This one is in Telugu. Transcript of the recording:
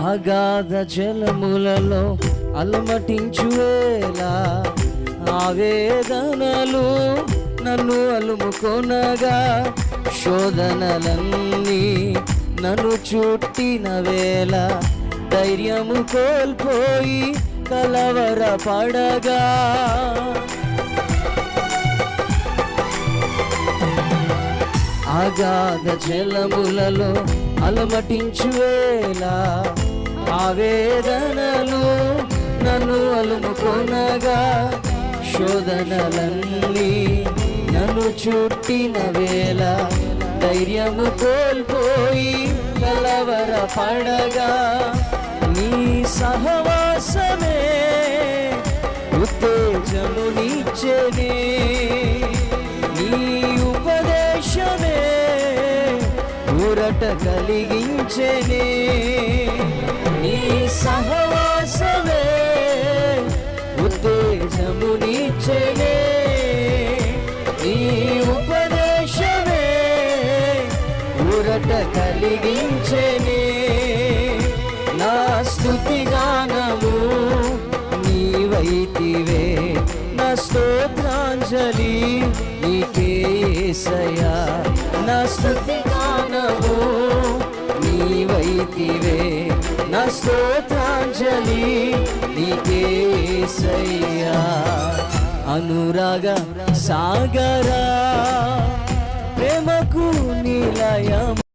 అగాధ జలములలో అలమటించువేలా ఆవేదనలు నన్ను అలుముకొనగా, శోధనలన్నీ నన్ను చుట్టిన వేళ ధైర్యము కోల్పోయి కలవరపడగా, అగాధ జలములలో అలమటించువేలా ఆవేదనలు నన్ను అలుముకొనగా, శోధనలన్నీ నన్ను చుట్టిన వేళ ధైర్యము కోల్పోయి కలవరపడగా, నీ సహవాసమే ఉత్తేజమునిచ్చెనే, నీ ఉపదేశమే ఊరట కలిగించెనే, నీ సహవాసమే ఉత్తేజమునిచ్చెనే, నీ ఉపదేశమే ఊరట కలిగించెనే. నా స్తుతి గానము నీవైతివే, నా స్తోత్రాంజలి నీకే యేసయ్యా. నా స్తుతి గానము నీవైతివే, నా స్తోత్రాంజలి నీకే యేసయ్యా. అనురాగ సాగరా ప్రేమకు నిలయం